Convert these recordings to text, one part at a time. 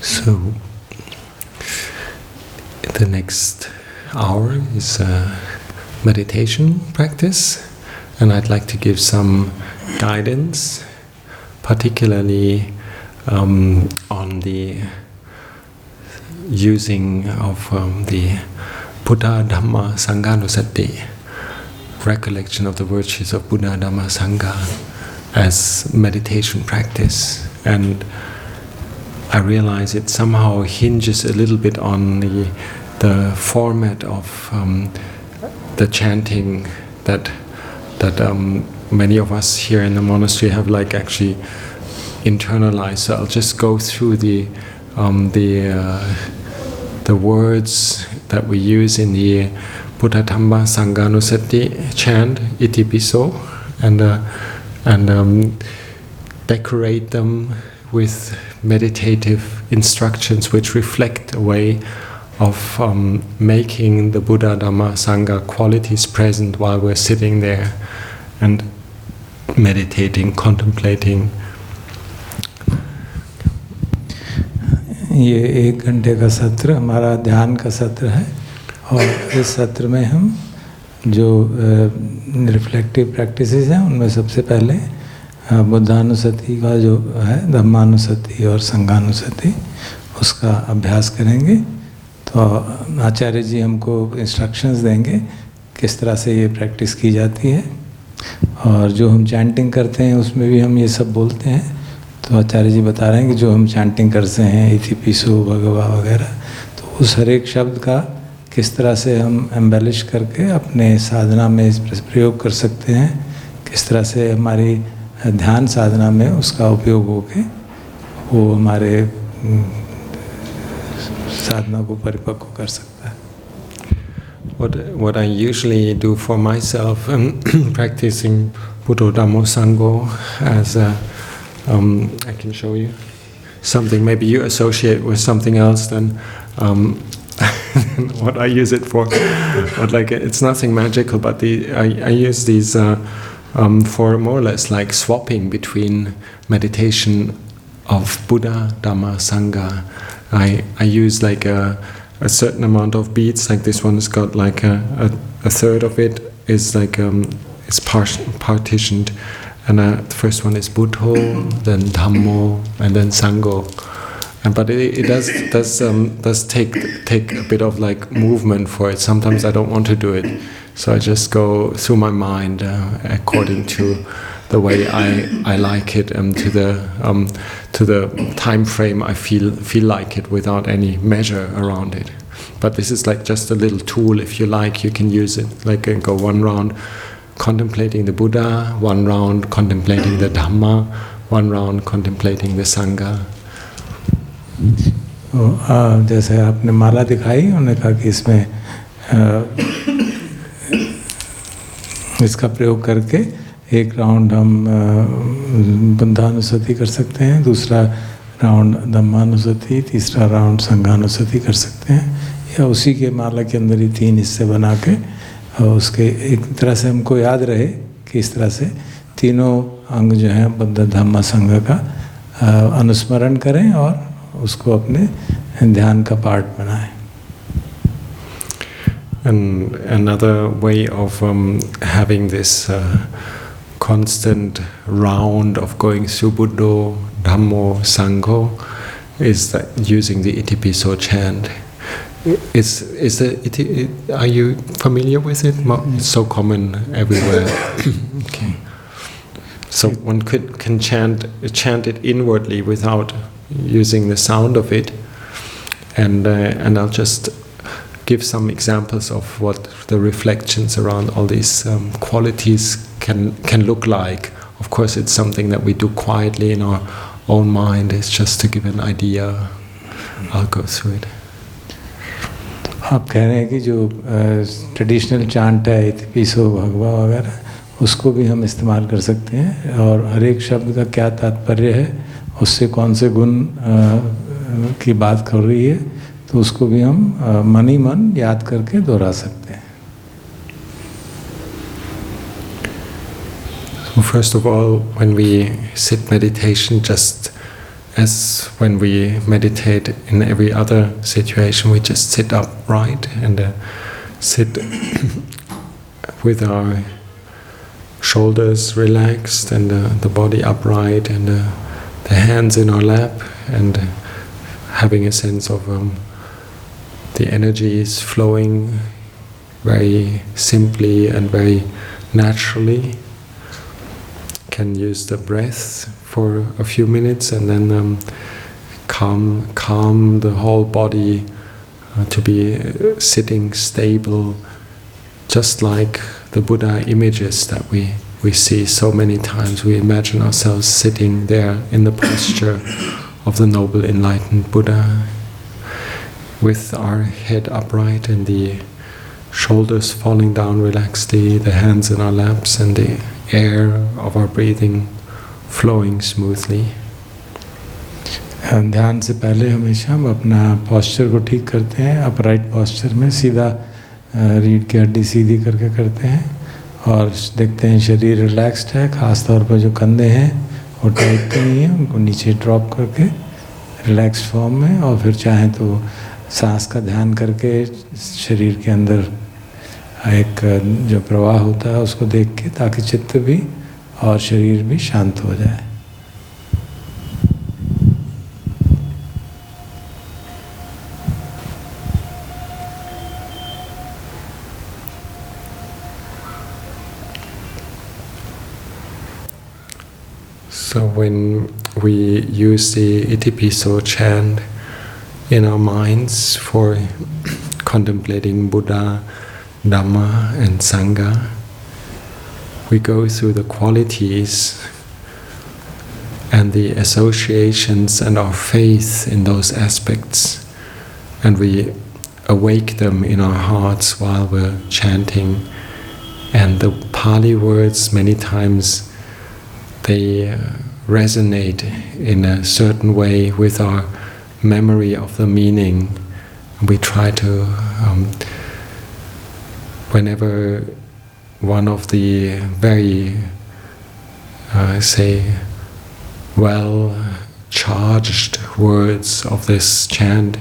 So, the next hour is a meditation practice, and I'd like to give some guidance, particularly on the using of the Buddha Dhamma Sanghanusati, recollection of the virtues of Buddha Dhamma Sangha as meditation practice. And I realize it somehow hinges a little bit on the format of the chanting that many of us here in the monastery have actually internalized. So I'll just go through the words that we use in the Buddha Dhamma Sanghanusati chant, Iti Piso, and decorate them with meditative instructions which reflect a way of making the Buddha Dhamma Sangha qualities present while we're sitting there and meditating, contemplating. ये 1 घंटे का सत्र हमारा ध्यान का सत्र है, और इस सत्र में हम जो रिफ्लेक्टिव प्रैक्टिसेस हैं उनमें सबसे पहले बुद्धानुसति का जो है धम्मानुसति और संघानुसति उसका अभ्यास करेंगे। तो आचार्य जी हमको इंस्ट्रक्शंस देंगे किस तरह से ये प्रैक्टिस की जाती है, और जो हम चैंटिंग करते हैं उसमें भी हम ये सब बोलते हैं। तो आचार्य जी बता रहे हैं कि जो हम चैंटिंग करते हैं इति पिसो भगवा वगैरह, तो उस हर एक शब्द का किस तरह से हम एम्बेलिश करके अपने साधना में इस प्रयोग कर सकते हैं, किस तरह से हमारी ध्यान साधना में उसका उपयोग होके वो हमारे साधना को परिपक्व कर सकता है। What I usually do for myself, practicing Buddha Dhammo Sangho as I can show you something. Maybe you associate with something else than what I use it for. But it's nothing magical. But I use these for more or less swapping between meditation of Buddha Dhamma Sangha. I use a certain amount of beats. This one has got a third of it is it's partitioned. And the first one is Buddho, then Dhammo, and then Sangho. But it does take a bit of movement for it. Sometimes I don't want to do it, so I just go through my mind according to the way I like it, and to the time frame I feel like it, without any measure around it. But this is just a little tool. If you like, you can use it. Go one round contemplating the Buddha, one round contemplating the Dhamma, one round contemplating the Sangha. जैसे आपने माला दिखाई, उन्होंने कहा कि इसमें इसका प्रयोग करके एक राउंड हम बुद्धानुसति कर सकते हैं, दूसरा राउंड धम्मानुसति, तीसरा राउंड संघानुसति कर सकते हैं, या उसी के माला के अंदर ही 3 हिस्से बना के उसके एक तरह से हमको याद रहे कि इस तरह से तीनों अंग जो हैं बुद्ध धम्मा संघ का अनुस्मरण करें और उसको अपने ध्यान का पार्ट बनाएं। And another way of having this constant round of going through Buddho, Dhammo, Sangho is using the Iti Piso chant. Are you familiar with it? It's so common everywhere. Okay. So one can chant it inwardly without using the sound of it, and I'll just give some examples of what the reflections around all these qualities can look like. Of course, it's something that we do quietly in our own mind. It's just to give an idea. I'll go through it. आप कह रहे हैं कि जो traditional chant है इति पिसो भगवा वगैरह, उसको भी हम इस्तेमाल कर सकते हैं, और हर एक शब्द का क्या तात्पर्य है, उससे कौन से गुण की बात कर रही है, तो उसको भी हम मन ही मन याद करके दोहरा सकते हैं। So first of all, when we sit meditation, just as when we meditate in every other situation, we just sit upright and sit with our shoulders relaxed and the body upright and the hands in our lap, and having a sense of the energies flowing very simply and very naturally. Can use the breath for a few minutes and then calm the whole body to be sitting stable, just like the Buddha images that we see so many times. We imagine ourselves sitting there in the posture of the noble enlightened Buddha, with our head upright and the shoulders falling down relaxedly, the hands in our laps and the air of our breathing flowing smoothly. ध्यान से पहले हमेशा हम अपना posture को ठीक करते हैं, अपराइट पोस्चर में सीधा रीढ़ की हड्डी सीधी करके करते हैं और देखते हैं शरीर रिलैक्स्ड है, खास तौर पर जो कंधे हैं वो टाइट तो नहीं है, उनको नीचे ड्रॉप करके रिलैक्स्ड फॉर्म में, और फिर चाहें तो सांस का ध्यान करके शरीर के अंदर एक जो प्रवाह होता है उसको देख के, ताकि चित्त भी और शरीर भी शांत हो जाए. So when we use the Itipiso chant in our minds for contemplating Buddha, Dhamma and Sangha, we go through the qualities and the associations and our faith in those aspects, and we awake them in our hearts while we're chanting. And the Pali words many times they resonate in a certain way with our memory of the meaning. We try to, whenever one of the very, well-charged words of this chant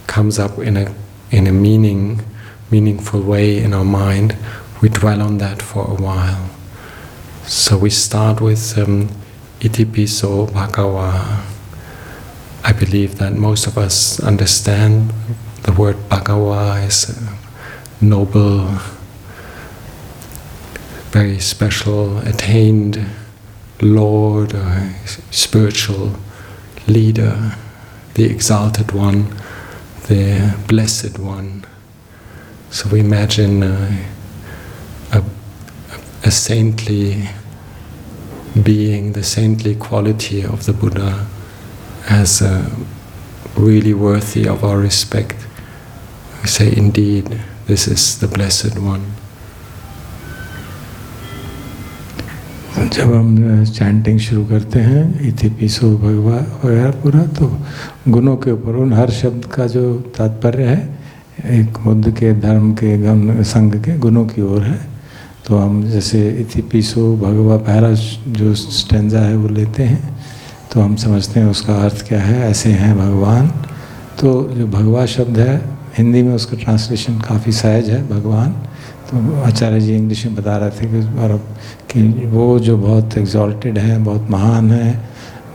comes up in a meaningful way in our mind, we dwell on that for a while. So we start with Itipiso Bhagava. I believe that most of us understand the word Bhagava is a noble, very special, attained Lord or spiritual leader, the exalted one, the blessed one. So we imagine a saintly being, the saintly quality of the Buddha as really worthy of our respect. We say, indeed, this is the blessed one. जब हम chanting शुरू करते हैं इतिपिसो भगवा वगैरह पूरा, तो गुणों के ऊपर उन हर शब्द का जो तात्पर्य है एक बुद्ध के धर्म के संघ के गुणों की ओर है. तो हम जैसे इतिपिसो भगवा पहला जो स्टेंजा है वो लेते हैं, तो हम समझते हैं उसका अर्थ क्या है, ऐसे हैं भगवान. तो जो भगवा शब्द है हिंदी में उसका ट्रांसलेशन काफ़ी सहज है, भगवान. तो आचार्य जी इंग्लिश में बता रहे थे कि वो जो बहुत एग्जॉल्टेड है, बहुत महान है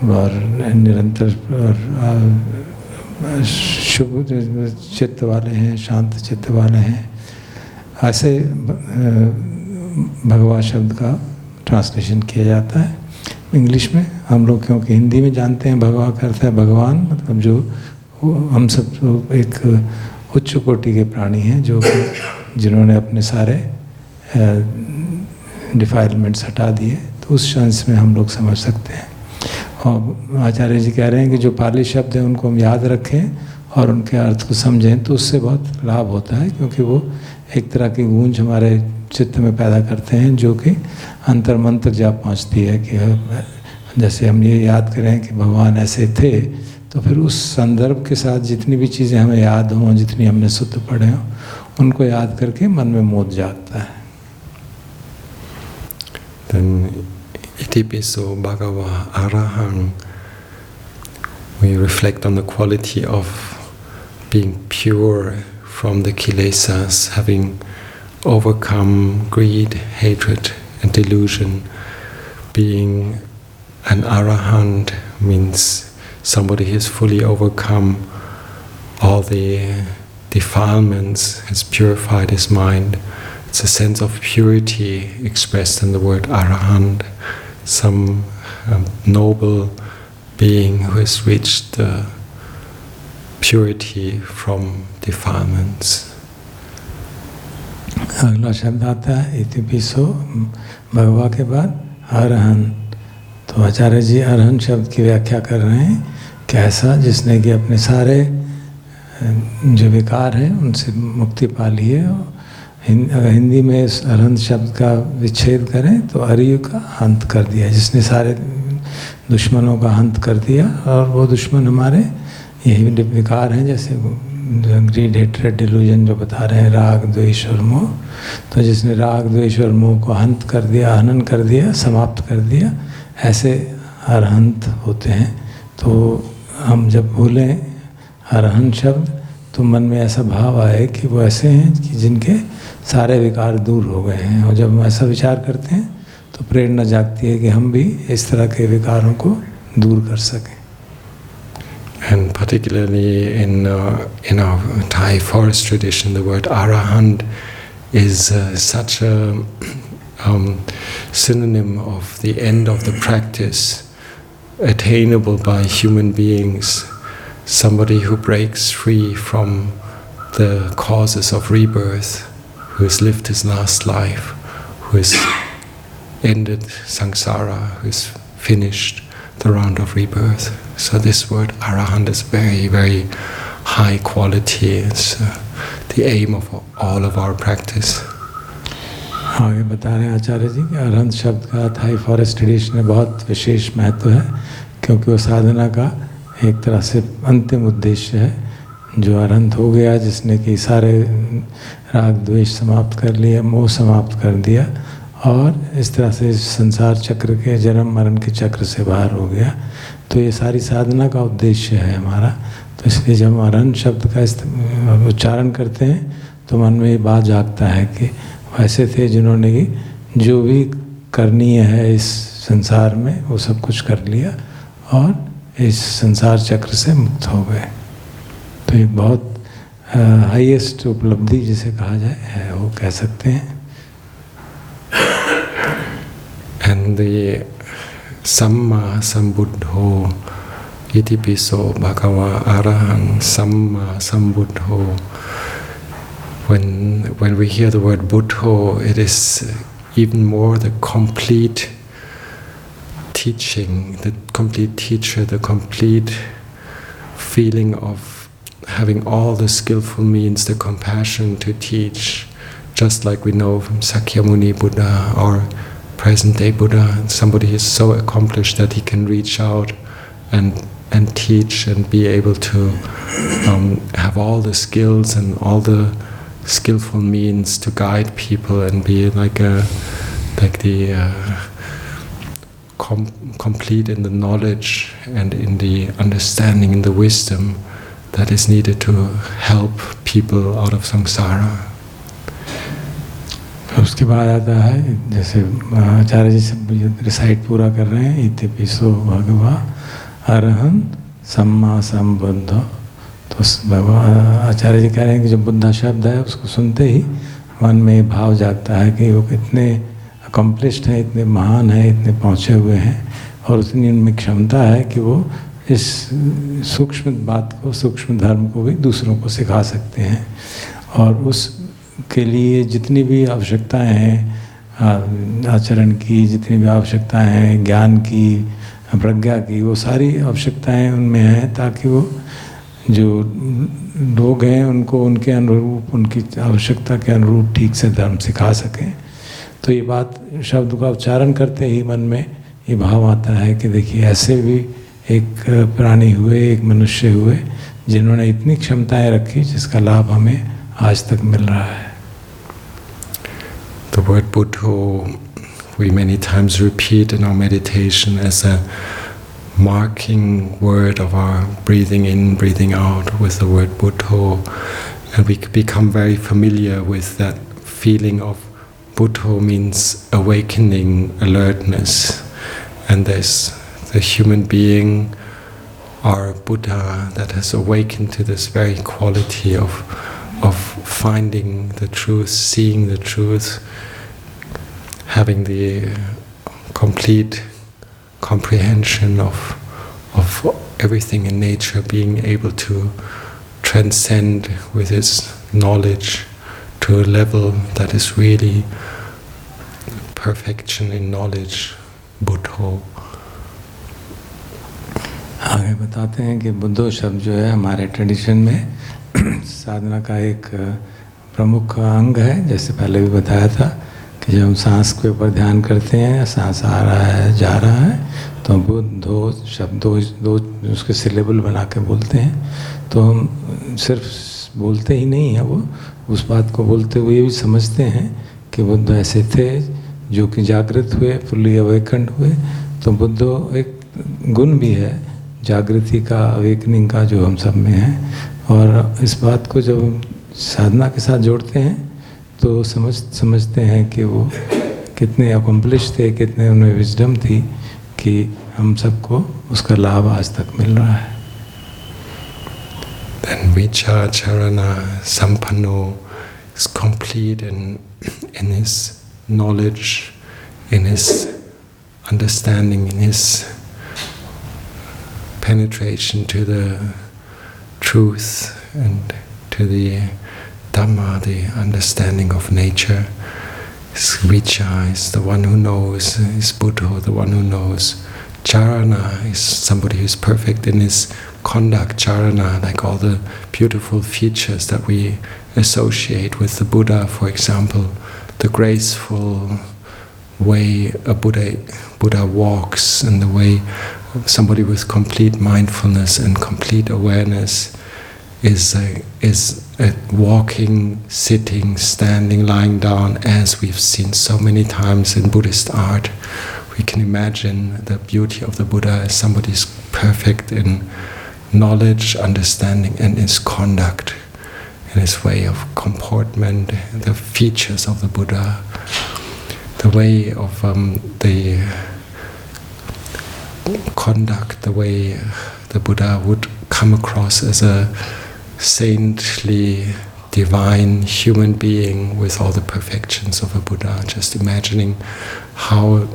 और निरंतर शुभ चित्त वाले हैं, शांत चित्त वाले हैं. ऐसे भगवा शब्द का ट्रांसलेशन किया जाता है इंग्लिश में. हम लोग क्योंकि हिंदी में जानते हैं भगवा का अर्थ है भगवान, मतलब जो हम सब एक उच्च कोटि के प्राणी हैं जो जिन्होंने अपने सारे डिफाइलमेंट्स हटा दिए, तो उस सेंस में हम लोग समझ सकते हैं. और आचार्य जी कह रहे हैं कि जो पाली शब्द हैं उनको हम याद रखें और उनके अर्थ को समझें, तो उससे बहुत लाभ होता है, क्योंकि वो एक तरह की गूंज हमारे चित्त में पैदा करते हैं जो कि अंतर मंत्र जा पहुँचती है. कि जैसे हम ये याद करें कि भगवान ऐसे थे, तो फिर उस संदर्भ के साथ जितनी भी चीज़ें हमें याद हों, जितनी हमने सूत्र पढ़े हों, उनको याद करके मन में मोद जागता है. Then Itipiso Bhagava Arahang we reflect on the quality of being pure from the kilesas, having overcome greed, hatred, and delusion. Being an arahant means somebody who has fully overcome all the defilements, has purified his mind. It's a sense of purity expressed in the word arahant, some noble being who has reached the purity from defilements. अगला शब्द आता है इतिपिसो भगवा के बाद अरहंत. तो आचार्य जी अरहंत शब्द की व्याख्या कर रहे हैं कि ऐसा जिसने कि अपने सारे जो विकार हैं उनसे मुक्ति पा ली है. अगर हिंदी में इस अरहंत शब्द का विच्छेद करें तो अरियु का अंत कर दिया, जिसने सारे दुश्मनों का अंत कर दिया. और वो दुश्मन हमारे यही विकार हैं, जैसे ग्रीड, हेट्रेड, डिलूजन जो बता रहे हैं, राग, द्वेष और मोह. तो जिसने राग, द्वेष और मोह को अंत कर दिया, हनन कर दिया, समाप्त कर दिया, ऐसे अरहंत होते हैं. तो हम जब भूलें अरहंत शब्द तो मन में ऐसा भाव आए कि वो ऐसे हैं कि जिनके सारे विकार दूर हो गए हैं. और जब हम ऐसा विचार करते हैं तो प्रेरणा जागती है कि हम भी इस तरह के विकारों को दूर कर सकें. And particularly in our Thai forest tradition, the word arahant is such a synonym of the end of the practice, attainable by human beings. Somebody who breaks free from the causes of rebirth, who has lived his last life, who has ended samsara, who has finished the round of rebirth. So this word arahant is very, very high quality. It's the aim of all of our practice. आगे बता रहे हैं आचार्य जी कि अरहंत शब्द का Thai forest tradition में बहुत विशेष महत्व है, क्योंकि वो साधना का एक तरह से अंतिम उद्देश्य है. जो अरहंत हो गया, जिसने कि सारे राग द्वेष समाप्त कर लिया, मोह समाप्त कर दिया, और इस तरह से संसार चक्र के जन्म मरण के चक्र से बाहर हो गया. तो ये सारी साधना का उद्देश्य है हमारा. तो इसलिए जब हम अरहंत शब्द का उच्चारण करते हैं तो मन में ये बात जागता है कि वैसे थे जिन्होंने कि जो भी करनीय है इस संसार में वो सब कुछ कर लिया और इस संसार चक्र से मुक्त हो गए. तो एक बहुत हाईएस्ट उपलब्धि जिसे कहा जाए है, वो कह सकते हैं. And the Samma Sambuddho Itipiso Bhagava Arahang Samma Sambuddho. When we hear the word Buddho, it is even more the complete teaching, the complete teacher, the complete feeling of having all the skillful means, the compassion to teach, just like we know from Sakyamuni Buddha or present-day Buddha. Somebody is so accomplished that he can reach out and teach and be able to have all the skills and all the skillful means to guide people and be complete in the knowledge and in the understanding and the wisdom that is needed to help people out of samsara. उसके बाद आता है, जैसे आचार्य जी से recite पूरा कर रहे हैं, इतिपिसो भगवा अरहंत सम्मा संबुद्ध. तो आचार्य जी कह रहे हैं कि जो बुद्धा शब्द है उसको सुनते ही मन में भाव जागता है कि वो कितने अकम्प्लिश्ड हैं, इतने महान हैं, इतने पहुँचे हुए हैं, और उतनी उनमें क्षमता है कि वो इस सूक्ष्म बात को, सूक्ष्म धर्म को भी दूसरों को सिखा सकते हैं. और उसके लिए जितनी भी आवश्यकताएं हैं आचरण की, जितनी भी आवश्यकताएं हैं ज्ञान की, प्रज्ञा की, वो सारी आवश्यकताएं उनमें हैं, ताकि वो जो लोग हैं उनको उनके अनुरूप, उनकी आवश्यकता के अनुरूप ठीक से धर्म सिखा सकें. तो ये बात शब्द का उच्चारण करते ही मन में ये भाव आता है कि देखिए ऐसे भी एक प्राणी हुए, एक मनुष्य हुए जिन्होंने इतनी क्षमताएं रखी जिसका लाभ हमें आज तक मिल रहा है. The word Buddho we many times repeat in our meditation as a marking word of our breathing in, breathing out with the word Buddho, and we become very familiar with that feeling of Buddho means awakening, alertness, and there's the human being, our Buddha, that has awakened to this very quality of finding the truth, seeing the truth, having the complete comprehension of everything in nature, being able to transcend with his knowledge to a level that is really perfection in knowledge, Buddho. आगे बताते हैं कि बुद्धो शब्द जो है हमारे tradition में साधना का एक प्रमुख अंग है। जैसे पहले भी बताया था कि जब हम सांस के ऊपर ध्यान करते हैं, सांस आ रहा है जा रहा है, तो बुद्धो शब्द दो उसके सिलेबल बना के बोलते हैं। तो हम सिर्फ बोलते ही नहीं हैं, वो उस बात को बोलते हुए ये भी समझते हैं कि बुद्ध ऐसे थे जो कि जागृत हुए, फुल्ली अवेकन्ड हुए। तो बुद्धो एक गुण भी है जागृति का, अवेकनिंग का, जो हम सब में है। और इस बात को जब हम साधना के साथ जोड़ते हैं तो समझते हैं कि वो कितने अकम्प्लिश थे, कितने उनमें विजडम थी कि हम सबको उसका लाभ आज तक मिल रहा है। Then Vichacharana Sampanno is complete in his knowledge, in his understanding, in his penetration to the truth and to the Dhamma, the understanding of nature. His Vicha is the one who knows, is Buddha, the one who knows. Charana is somebody who is perfect in his conduct, charana, like all the beautiful features that we associate with the Buddha, for example, the graceful way a Buddha walks, and the way somebody with complete mindfulness and complete awareness is walking, sitting, standing, lying down, as we've seen so many times in Buddhist art. We can imagine the beauty of the Buddha as somebody who's perfect in knowledge, understanding, and his conduct, in his way of comportment, the features of the Buddha, the way of the conduct, the way the Buddha would come across as a saintly, divine human being with all the perfections of a Buddha. Just imagining how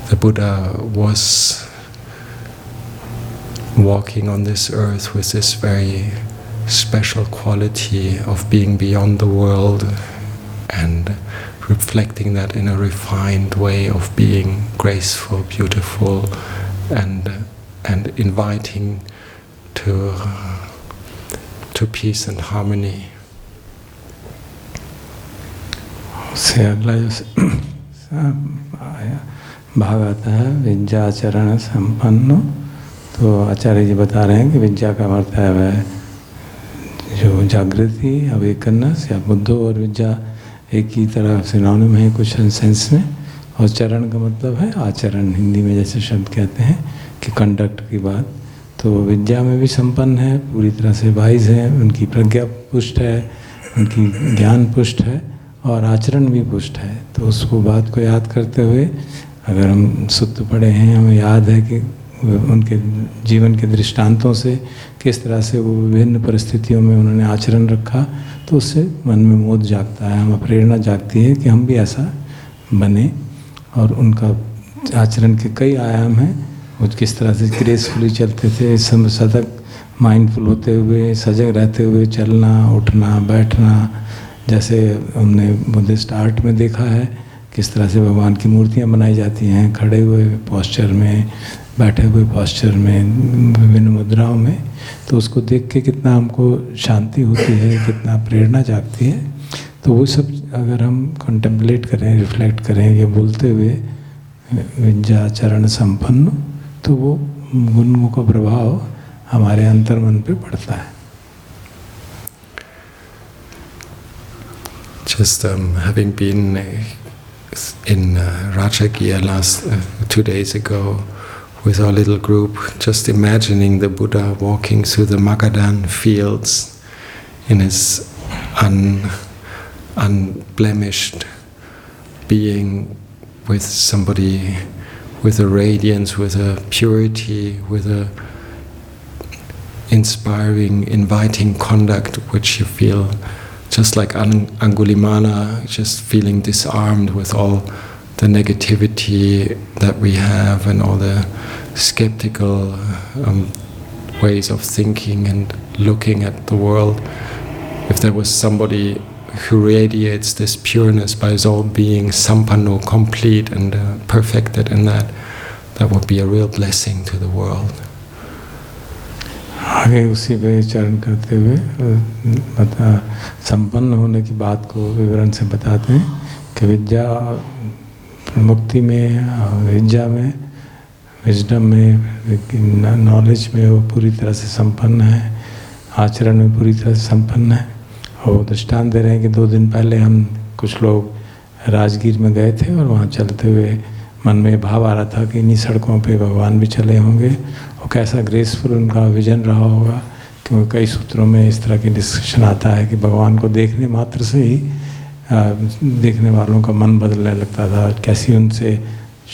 the Buddha was walking on this earth with this very special quality of being beyond the world and reflecting that in a refined way of being graceful, beautiful, and inviting to peace and harmony. उससे अगला जो भाग आता है विद्याचरण संपन्न। तो आचार्य जी बता रहे हैं कि विद्या का मतलब है जो जागृति, अवेकनेस, या बुद्धो और विद्या एक ही तरह सिनोनिम है कुछ सेंस में। और चरण का मतलब है आचरण, हिंदी में जैसे शब्द कहते हैं कि कंडक्ट की बात। तो विद्या में भी संपन्न है, पूरी तरह से वाइज है, उनकी प्रज्ञा पुष्ट है, उनकी ज्ञान पुष्ट है, और आचरण भी पुष्ट है। तो उसको बात को याद करते हुए अगर हम सूत्र पढ़े हैं, हमें याद है कि उनके जीवन के दृष्टांतों से किस तरह से वो विभिन्न परिस्थितियों में उन्होंने आचरण रखा, तो उससे मन में मोद जागता है, हमें प्रेरणा जागती है कि हम भी ऐसा बने। और उनका आचरण के कई आयाम हैं, वो किस तरह से ग्रेसफुली चलते थे, सतत माइंडफुल होते हुए, सजग रहते हुए चलना, उठना, बैठना। जैसे हमने बुद्धिस्ट आर्ट में देखा है किस तरह से भगवान की मूर्तियाँ बनाई जाती हैं, खड़े हुए पोस्चर में, बैठे हुए पोस्चर में, विभिन्न मुद्राओं में। तो उसको देख के कितना हमको शांति होती है, कितना प्रेरणा जागती है। तो वो सब अगर हम कंटेम्पलेट करें, रिफ्लेक्ट करें ये बोलते हुए विद्याचरण संपन्न, तो वो गुणों का प्रभाव हमारे अंतर्मन पे पड़ता है। Just having been in Rajagir 2 days ago with our little group, just imagining the Buddha walking through the Magadan fields in his unblemished being, with somebody with a radiance, with a purity, with a inspiring, inviting conduct, which you feel just like Angulimala, just feeling disarmed with all the negativity that we have and all the skeptical ways of thinking and looking at the world. If there was somebody who radiates this pureness by his own being, sampanno, complete and perfected in that, that would be a real blessing to the world. आगे उसी पे चरण करते हुए संपन्न होने की बात को विवरण से बताते हैं कि विद्या मुक्ति में, विद्या में, विजडम में, नॉलेज में वो पूरी तरह से संपन्न है, आचरण में पूरी तरह से संपन्न है। और दृष्टांत दे रहे हैं कि 2 दिन पहले हम कुछ लोग राजगीर में गए थे और वहाँ चलते हुए मन में भाव आ रहा था कि इन्हीं सड़कों पे भगवान भी चले होंगे और कैसा ग्रेसफुल उनका विजन रहा होगा, क्योंकि कई सूत्रों में इस तरह की डिस्कशन आता है कि भगवान को देखने मात्र से ही देखने वालों का मन बदलने लगता था, कैसी उनसे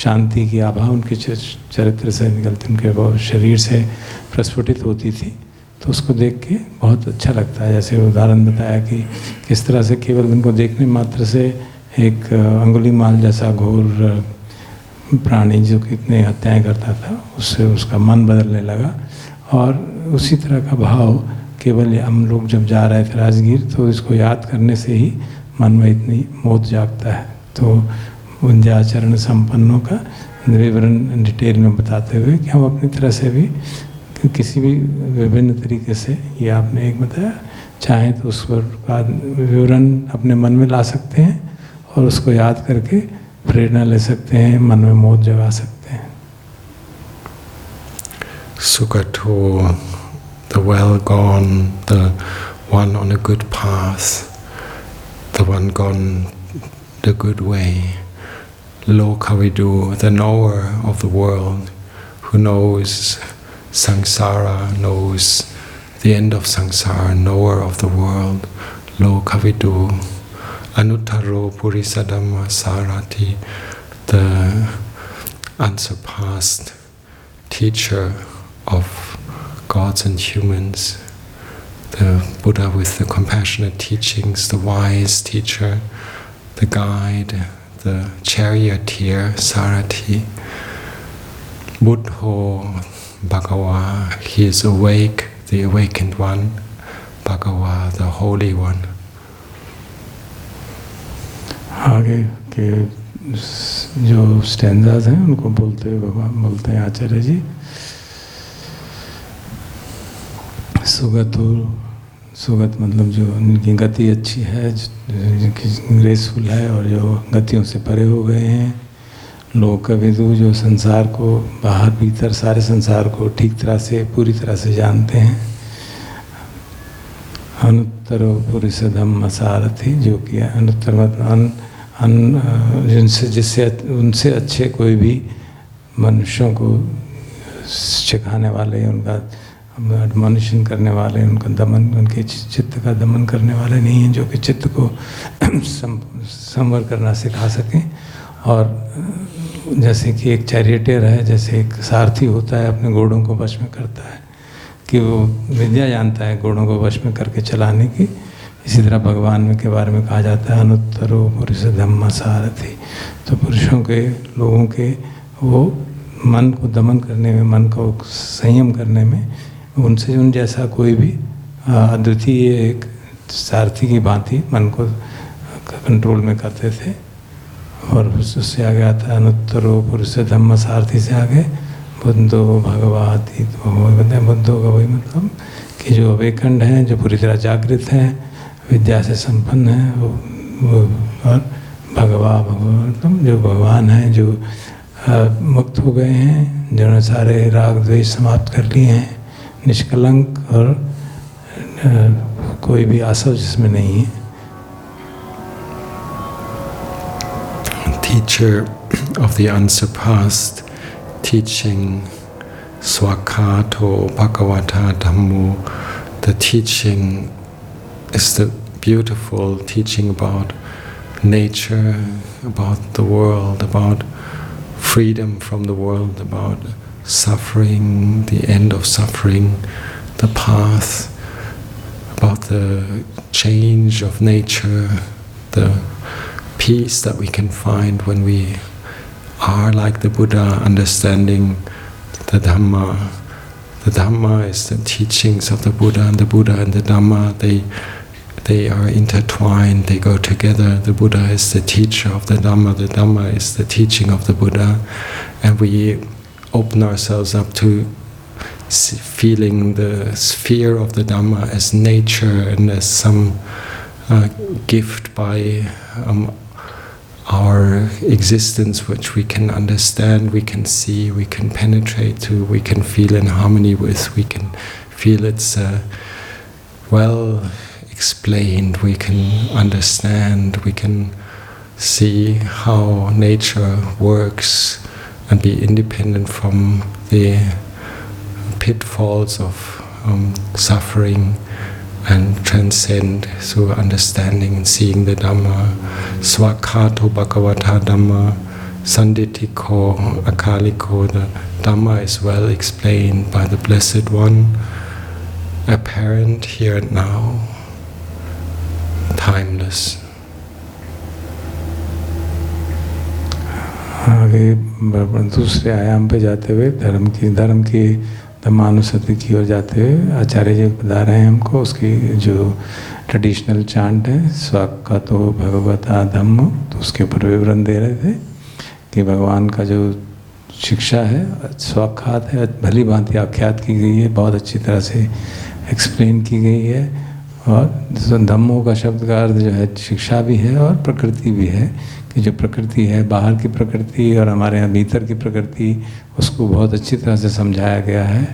शांति की आभा उनके चरित्र से निकलती, उनके शरीर से प्रस्फुटित होती थी। तो उसको देख के बहुत अच्छा लगता है। जैसे उदाहरण बताया कि किस तरह से केवल उनको देखने मात्र से एक अंगुलीमाल जैसा घोर प्राणी जो कितने हत्याएं करता था, उससे उसका मन बदलने लगा। और उसी तरह का भाव केवल हम लोग जब जा रहे थे राजगीर, तो इसको याद करने से ही मन में इतनी मोद जागता है। तो विद्याचरण संपन्नों का विवरण डिटेल में बताते हुए कि हम अपनी तरह से भी किसी भी विभिन्न तरीके से, ये आपने एक बताया, चाहें तो उस का विवरण अपने मन में ला सकते हैं और उसको याद करके प्रेरणा ले सकते हैं, मन में मोद जगा सकते हैं। Sugato, the well gone, the one on a good path, the one gone the good way. Lokavidu, the knower of the world, who knows samsara, knows the end of samsara, knower of the world. Lokavidu, anuttaro purisadhamma sarati, the unsurpassed teacher of gods and humans, the Buddha with the compassionate teachings, the wise teacher, the guide, the charioteer, Sarati. Buddho Bhagava, he is awake, the awakened one, Bhagava, the holy one. आगे के जो stanzas हैं उनको बोलते हुए भगवान बोलते हैं आचार्य जी, सुगत मतलब जो उनकी गति अच्छी है, ग्रेसफुल है और जो गतियों से परे हो गए हैं। लोग कविदु, जो संसार को बाहर भीतर सारे संसार को ठीक तरह से पूरी तरह से जानते हैं। अनुत्तरो पुरुष धम्म सारथी, जो कि अनुत्तर मतलब जिससे उनसे अच्छे कोई भी मनुष्यों को सिखाने वाले, उनका एडमोनिशन करने वाले, उनका दमन, उनके चित्त का दमन करने वाले नहीं हैं, जो कि चित्त को संवर करना सिखा सकें। और जैसे कि एक चैरिटियर है, जैसे एक सारथी होता है अपने घोड़ों को वश में करता है, कि वो विद्या जानता है घोड़ों को वश में करके चलाने की, इसी तरह भगवान में के बारे में कहा जाता है अनुत्तरो पुरुष धम्म सारथी। तो पुरुषों के, लोगों के वो मन को दमन करने में, मन को संयम करने में उनसे उन जैसा कोई भी अद्वितीय एक सारथी की भांति मन को कंट्रोल में करते थे। और उससे आगे आता है अनुत्तरो पुरुष धम्म सारथी से आगे बुद्धो भगवाती। तो बुद्धो का वही मतलब कि जो अवेकंड हैं, जो पूरी तरह जागृत हैं, विद्या से संपन्न हैं, वो और भगवान मतलब जो भगवान हैं, जो मुक्त हो गए हैं, जिन्होंने सारे राग द्वेष समाप्त कर लिए हैं, निष्कलंक और कोई भी आसव जिसमें नहीं है। teacher of the unsurpassed teaching, Swakato Bhagavata Dhammo. The teaching is the beautiful teaching about nature, about the world, about freedom from the world, about suffering, the end of suffering, the path, about the change of nature, the peace that we can find when we are like the Buddha, understanding the Dhamma. The Dhamma is the teachings of the Buddha, and the Buddha and the Dhamma, they are intertwined, they go together. The Buddha is the teacher of the Dhamma is the teaching of the Buddha, and we open ourselves up to feeling the sphere of the Dhamma as nature and as some gift by our existence, which we can understand, we can see, we can penetrate to, we can feel in harmony with, we can feel it's well explained, we can understand, we can see how nature works and be independent from the pitfalls of suffering and transcend through understanding and seeing the Dhamma. Swakato Bhagavata Dhamma, Sanditiko Akaliko. The Dhamma is well explained by the Blessed One, apparent here and now, timeless. आगे दूसरे आयाम पे जाते हुए धर्म की धम्मानुसति की ओर जाते हुए आचार्य जी बता रहे हैं हमको उसकी जो ट्रेडिशनल चांट है स्वाकातो भगवता धम्म, तो उसके ऊपर विवरण दे रहे थे कि भगवान का जो शिक्षा है स्वाख्यात है, भली भांति आख्यात की गई है, बहुत अच्छी तरह से एक्सप्लेन की गई है। और धम्मों का शब्द का अर्थ जो है शिक्षा भी है और प्रकृति भी है, कि जो प्रकृति है बाहर की प्रकृति और हमारे यहाँ भीतर की प्रकृति, उसको बहुत अच्छी तरह से समझाया गया है।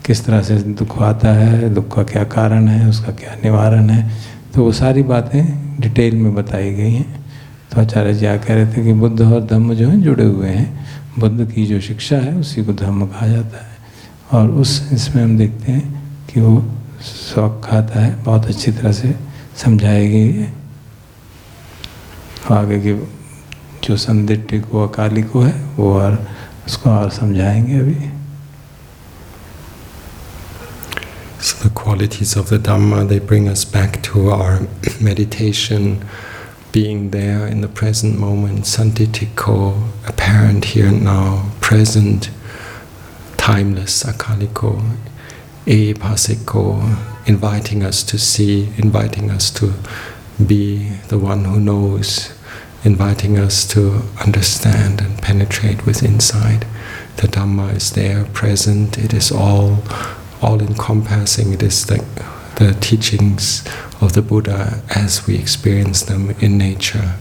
किस तरह से दुख आता है, दुख का क्या कारण है, उसका क्या निवारण है, तो वो सारी बातें डिटेल में बताई गई हैं। तो आचार्य जी कह रहे थे कि बुद्ध और धम्म जो हैं जुड़े हुए हैं, बुद्ध की जो शिक्षा है उसी को धम्म कहा जाता है। और इसमें हम देखते हैं कि वो शौक खाता है, बहुत अच्छी तरह से समझाई गई है। आगे की जो संदिग्ध को अकाली को है वो और उसको और समझाएंगे अभी। So the qualities of the Dhamma, they bring us back to our meditation, being there in the present moment, santitiko, apparent here and now, present, timeless, akaliko, epasiko, inviting us to see, inviting us to be the one who knows, inviting us to understand and penetrate with insight. The Dhamma is there, present, it is all encompassing, it is the teachings of the Buddha as we experience them in nature.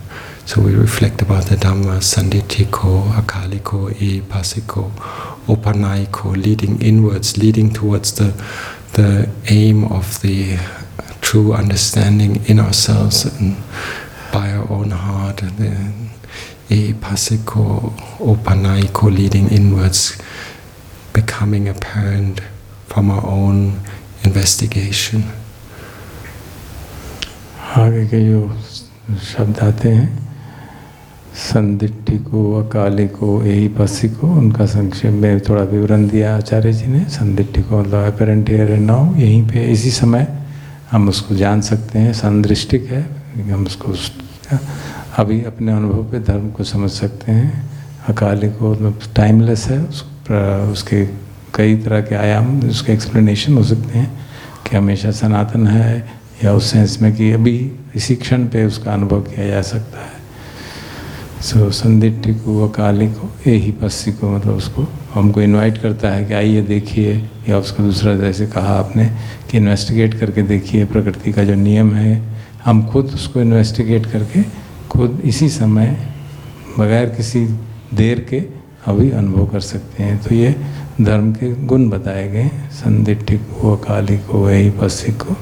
So we reflect about the Dhamma, sanditiko, akaliko, epasiko, opanaiko, leading inwards, leading towards the aim of the true understanding in ourselves and by our own heart. The epasiko, opanaiko, leading inwards, becoming apparent from our own investigation. आगे के जो शब्द आते हैं संदिग्ध को, अकाली को, यही पसी को, उनका संक्षेप में थोड़ा विवरण दिया आचार्य जी ने। संदिग्ध को मतलब अपरेंट हियर एंड नाउ, यहीं पे इसी समय हम उसको जान सकते हैं। संदृष्टिक है, हम उसको अभी अपने अनुभव पे धर्म को समझ सकते हैं। अकाली को मतलब टाइमलेस है, उसके कई तरह के आयाम, उसके एक्सप्लेनेशन हो सकते हैं कि हमेशा सनातन है, या उस सेंस में कि अभी इसी क्षण पे उसका अनुभव किया जा सकता है। सो संदिग्ध को, अकाली को, यही पस्सी को, मतलब उसको हमको इनवाइट करता है कि आइए देखिए, या उसको दूसरा जैसे कहा आपने कि इन्वेस्टिगेट करके देखिए प्रकृति का जो नियम है, हम खुद उसको इन्वेस्टिगेट करके खुद इसी समय बगैर किसी देर के अभी अनुभव कर सकते हैं। तो ये धर्म के गुण बताए गए। संदिग्ध को, अकाली को, यही पस्सी को,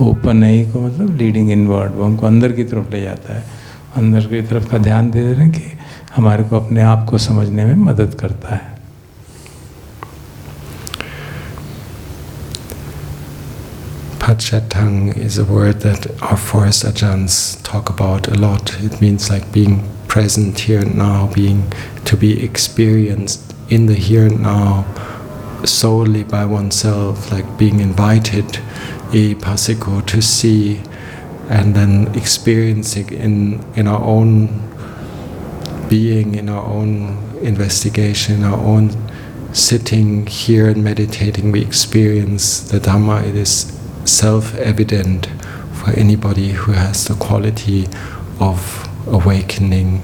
ओपनई को मतलब लीडिंग इनवर्ड, वो हमको अंदर की तरफ ले जाता है। अंदर की तरफ का ध्यान दे रहे हैं कि हमारे को अपने आप को समझने में मदद करता है। Pachatang is a word that our forest ajahns talk about a lot. It means like being present here and now, to be experienced in the here and now solely by oneself, like being invited pasiko to see and then experiencing in our own being, in our own investigation, in our own sitting here and meditating, we experience the Dhamma. It is self-evident for anybody who has the quality of awakening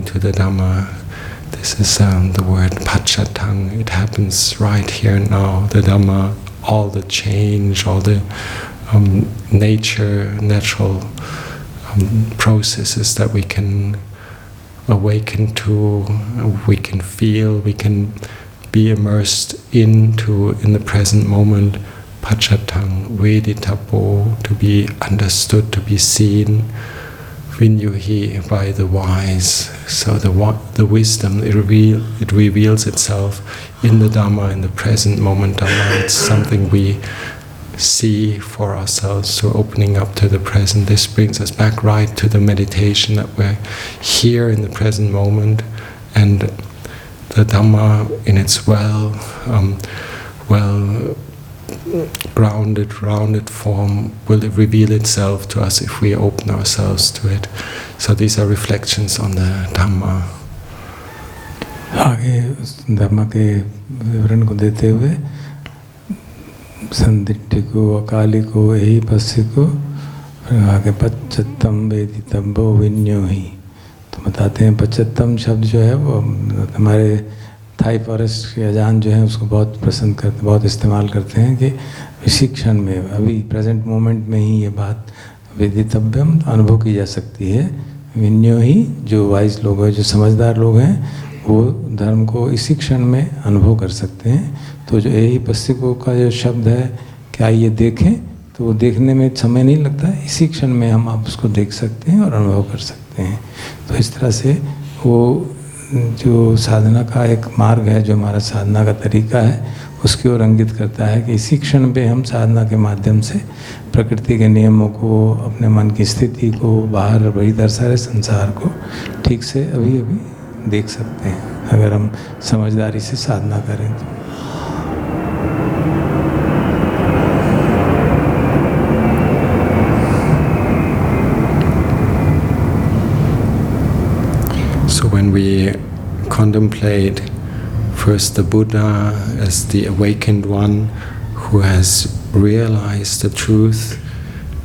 to the Dhamma. This is the word Pachatang. It happens right here and now. The Dhamma, all the change, all the natural processes that we can awaken to, we can feel, we can be immersed into in the present moment. Pachatang, veditapo, to be understood, to be seen, vinyuhi, by the wise. So the wisdom, it reveals itself in the Dhamma, in the present moment Dhamma. It's something we see for ourselves, so opening up to the present. This brings us back right to the meditation, that we're here in the present moment, and the Dhamma in its well rounded form will reveal itself to us if we open ourselves to it. So these are reflections on the Dhamma. आगे उस धर्म के विवरण को देते हुए संदिट्ठि को, अकाली को, यही पस्य को, आगे पच्चत्तम वेदितम्बो विन्यो ही, तो बताते हैं पच्चत्तम शब्द जो है वो हमारे थाई फॉरेस्ट के अजान जो है उसको बहुत पसंद करते, बहुत इस्तेमाल करते हैं कि इसी क्षण में, अभी प्रेजेंट मोमेंट में ही ये बात वेदितव्यम अनुभव की जा सकती है। विन्यो ही, जो वाइज लोग हैं, जो समझदार लोग हैं, वो धर्म को इसी क्षण में अनुभव कर सकते हैं। तो जो यही पस्तिकों का जो शब्द है कि आइए देखें, तो वो देखने में समय नहीं लगता, इसी क्षण में हम आप उसको देख सकते हैं और अनुभव कर सकते हैं। तो इस तरह से वो जो साधना का एक मार्ग है, जो हमारा साधना का तरीका है, उसकी ओर इंगित करता है कि इसी क्षण पे हम साधना के माध्यम से प्रकृति के नियमों को, अपने मन की स्थिति को, बाहर भीतर सारे संसार को ठीक से अभी अभी देख सकते हैं, अगर हम समझदारी से साधना करें तो। So when we contemplate first the Buddha as the awakened one who has realized the truth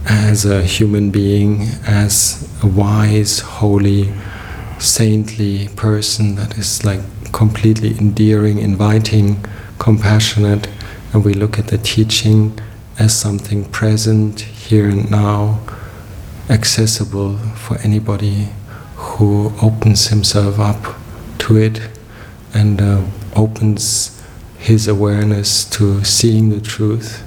as a human being, as a wise, holy, saintly person that is like completely endearing, inviting, compassionate, and we look at the teaching as something present here and now, accessible for anybody who opens himself up to it and opens his awareness to seeing the truth,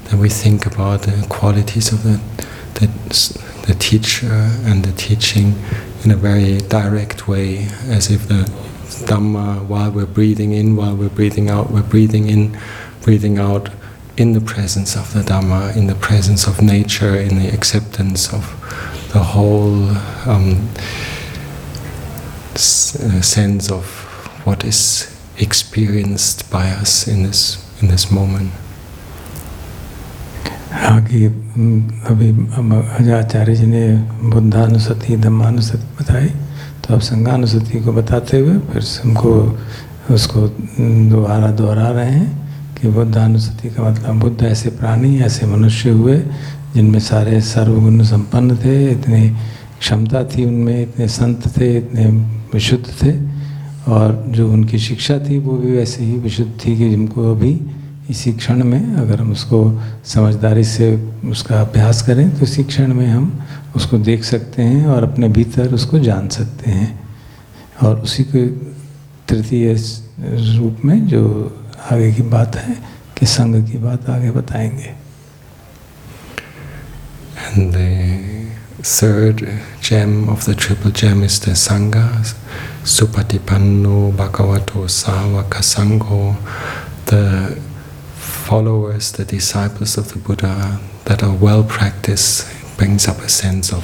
then we think about the qualities of the teacher and the teaching in a very direct way, as if the Dhamma, while we're breathing in, while we're breathing out, we're breathing in, breathing out in the presence of the Dhamma, in the presence of nature, in the acceptance of the whole sense of what is experienced by us in this moment. आगे अभी आचार्य जी ने बुद्धानुसति, धम्मानुसति बताई, तो अब संघानुसति को बताते हुए फिर हमको उसको दोहरा रहे हैं कि बुद्धानुसति का मतलब बुद्ध ऐसे प्राणी, ऐसे मनुष्य हुए जिनमें सारे सर्वगुण संपन्न थे, इतनी क्षमता थी उनमें, इतने संत थे, इतने विशुद्ध थे, और जो उनकी शिक्षा थी वो भी वैसे ही विशुद्ध थी कि जिनको अभी इसी क्षण में अगर हम उसको समझदारी से उसका अभ्यास करें तो इसी क्षण में हम उसको देख सकते हैं और अपने भीतर उसको जान सकते हैं। और उसी के तृतीय रूप में जो आगे की बात है कि संग की बात आगे बताएंगे। And third gem of the triple gem is the Sangha, Supatipanno Bhagavato Sāvaka Sangho, the followers, the disciples of the Buddha that are well practiced. It brings up a sense of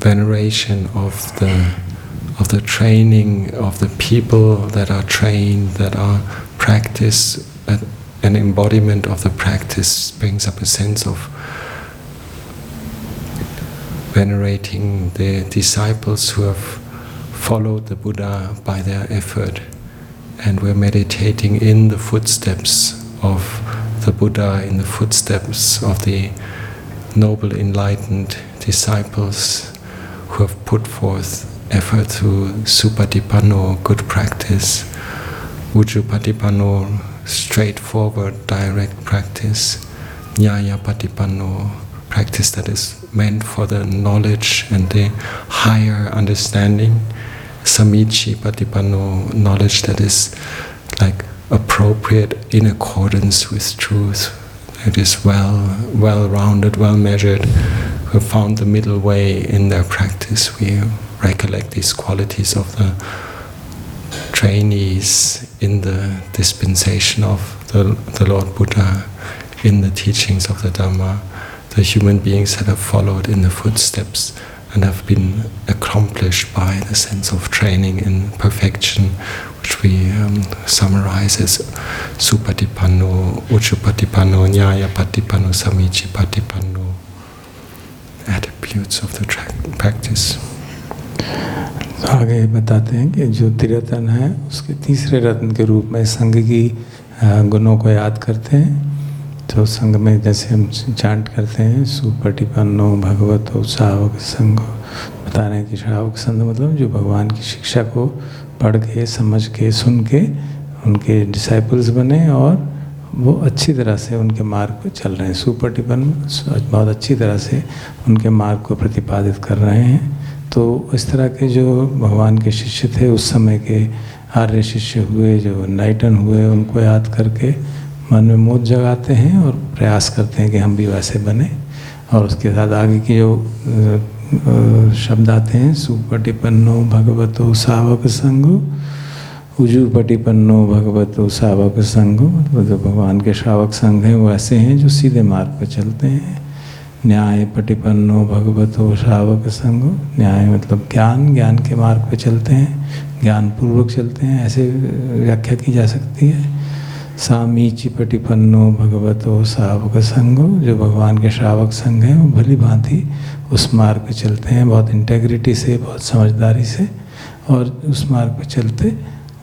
veneration of the training of the people that are trained, that are practiced. An embodiment of the practice brings up a sense of venerating the disciples who have followed the Buddha by their effort, and we're meditating in the footsteps of the Buddha, in the footsteps of the noble enlightened disciples who have put forth effort through Supatipanno, good practice, Ujjupatipanno, straightforward, direct practice, Nyayapatipanno, practice that is meant for the knowledge and the higher understanding, Samiccipatipanno, knowledge that is like appropriate in accordance with truth. It is well-rounded, well-measured. Who have found the middle way in their practice. We recollect these qualities of the trainees in the dispensation of the Lord Buddha, in the teachings of the Dhamma, the human beings that have followed in the footsteps and have been accomplished by the sense of training in perfection, which we summarize as Supatipanno, Ujjupatipanno, Nyayapatipanno, Samiccipatipanno, attributes of the practice. आगे बताते हैं कि जो त्रिरत्न है उसके तीसरे रत्न के रूप में संघ की गुणों को याद करते हैं। तो संघ में जैसे हम चांट करते हैं सुपटिपन्नो भगवतो सावक संघ, बता रहे हैं कि श्रावक संघ मतलब जो भगवान की शिक्षा को पढ़ के समझ के सुन के उनके डिसाइपल्स बने और वो अच्छी तरह से उनके मार्ग पर चल रहे हैं। सुपटिपन्न बहुत अच्छी तरह से उनके मार्ग को प्रतिपादित कर रहे हैं। तो इस तरह के जो भगवान के शिष्य थे उस समय के आर्य शिष्य हुए, जो एनलाइटन हुए, उनको याद करके मन में मोद जगाते हैं और प्रयास करते हैं कि हम भी वैसे बने। और उसके साथ आगे की जो शब्द आते हैं सुपटिपन्नो भगवतो सावक संघो, उजुपटिपन्नो भगवतो सावक संघो, मतलब जो भगवान के श्रावक संघ हैं वो ऐसे हैं जो सीधे मार्ग पर चलते हैं। न्याय पटिपन्नो भगवतो श्रावक संघो, न्याय मतलब ज्ञान, ज्ञान के मार्ग पे चलते हैं, ज्ञान पूर्वक चलते हैं, ऐसे व्याख्या की जा सकती है। सामीचि पटिपन्नो भगवतो श्रावक संघो, जो भगवान के श्रावक संघ हैं वो भली भांति उस मार्ग पे चलते हैं, बहुत इंटेग्रिटी से, बहुत समझदारी से, और उस मार्ग पे चलते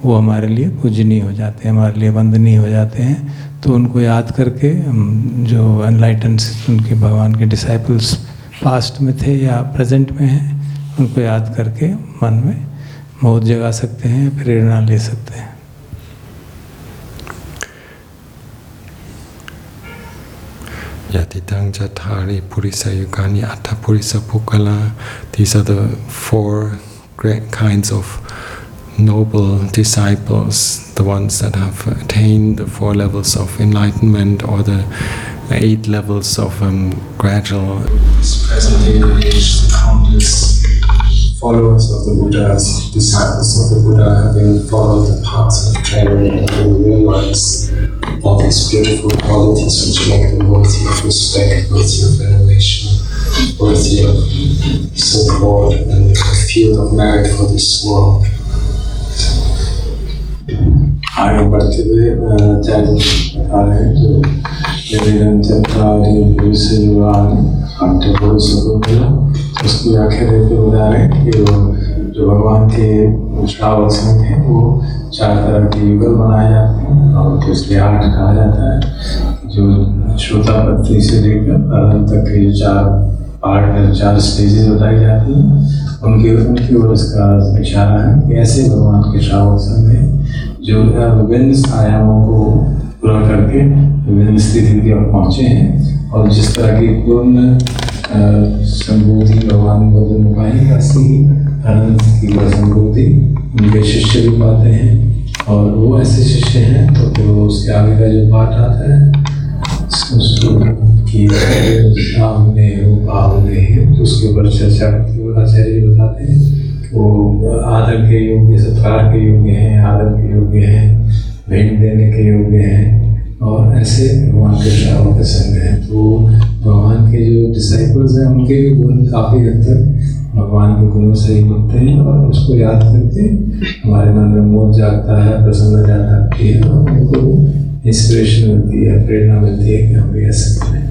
वो हमारे लिए पूजनीय हो जाते हैं, हमारे लिए वंदनीय हो जाते हैं। तो उनको याद करके हम जो एनलाइटेंस उनके भगवान के डिसाइपल्स पास्ट में थे या प्रेजेंट में हैं, उनको याद करके मन में मोद जगा सकते हैं, प्रेरणा ले सकते हैं। Yatitang Jatari Purisa Yugani Atta Purisa Pukala. These are the four great kinds of noble disciples, the ones that have attained the 4 levels of enlightenment or the 8 levels of gradual. This present day age, countless followers of the Buddha, disciples of the Buddha, having followed the paths of training and having realized all these beautiful qualities which make them worthy of respect, worthy of veneration, worthy of support and a field of merit for this world. आगे बढ़ते हुए त्याग बता रहे हैं जो उसकी व्याख्या देते हुए बता रहे हैं कि जो भगवान के श्रावक संघ हैं वो 4 तरह के युगल बनाए जाते हैं और तो इसलिए 8 कहा जाता है। जो श्रोतापत्ति से लेकर आनंद तक के जो 4 पार्ट 4 स्टेजेस बताई जाती हैं, उनकी ओर इसका इशारा है कि ऐसे भगवान के श्रावक संघ हैं जो विभिन्न आयामों को पूरा करके विभिन्न स्थिति तक पहुँचे हैं और जिस तरह की पूर्ण संबोधि भगवान ने पाई, ऐसी ही अनंत की संबोधि उनके शिष्य भी पाते हैं और वो ऐसे शिष्य हैं। तो फिर उसके आगे का जो पाठ आता है कि सामने हो पावने हो, तो उसके ऊपर चर्चा करते हुए आचार्य जी बताते हैं वो आदर के योग्य, सत्कार के योग्य हैं, आदर के योग्य हैं, भेंट देने के योग्य हैं, और ऐसे भगवान के श्रावक संग हैं। तो भगवान के जो डिसाइपल्स हैं उनके भी गुण काफ़ी हद तक भगवान के गुणों से ही बनते हैं, और उसको याद करके हमारे मन में मोह जागता है, प्रसन्नता जागती है, और उनको इंस्पिरेशन मिलती है, प्रेरणा मिलती है कि हम भी ऐसे करें।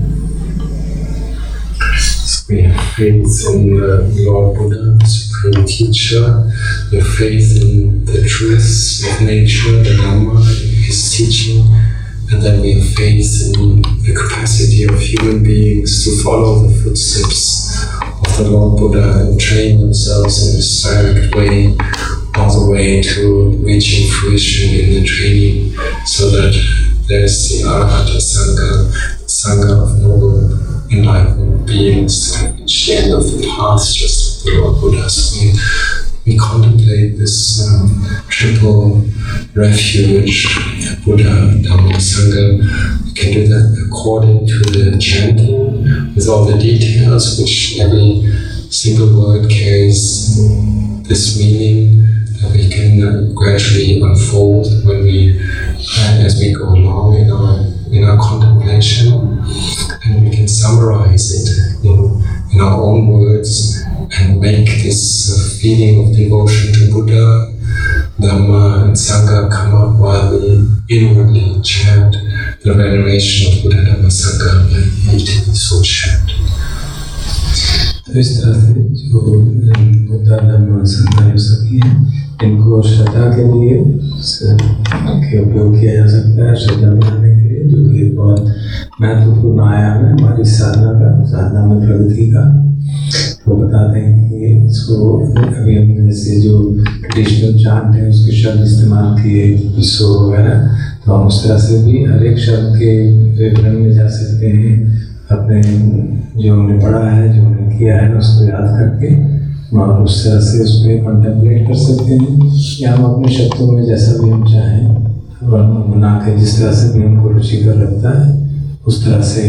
We have faith in Lord Buddha, the Supreme Teacher. We have faith in the truths of nature, the Dhamma, His teaching, and then we have faith in the capacity of human beings to follow the footsteps of the Lord Buddha and train themselves in this direct way, all the way to reaching fruition in the training, so that there is the Arahata Sangha, the Sangha of noble enlightened beings that reach the end of the path, just like the Lord Buddha. So we contemplate this triple refuge, Buddha, Dhamma, Sangha. We can do that according to the chanting, with all the details, which every single word carries this meaning that we can gradually unfold when as we go along in our contemplation. And we can summarize it in our own words and make this feeling of devotion to Buddha, Dhamma and Sangha come up while we inwardly chant the veneration of Buddha, Dhamma, Sangha by repeating this whole chant. तो इस तरह से जो बुद्ध धम्म संघ हो सकी है, इनको श्रद्धा के लिए उपयोग किया जा सकता है, श्रद्धा बढ़ाने के लिए, जो कि बहुत महत्वपूर्ण आयाम है हमारी साधना में प्रगति का। तो बताते हैं कि इसको अभी हमने जैसे जो ट्रेडिशनल चांट है उसके शब्द इस्तेमाल किए, विश्व वगैरह, तो हम उस तरह से भी हर एक शब्द के विवरण में जा सकते हैं, अपने जो हमने पढ़ा है, जो हमने किया है उसको याद करके, और उस तरह से उस पर कंटेम्पलेट कर सकते हैं, या हम अपने शब्दों में जैसा भी हम चाहें बना के, जिस तरह से भी हमको रुचिकर लगता है उस तरह से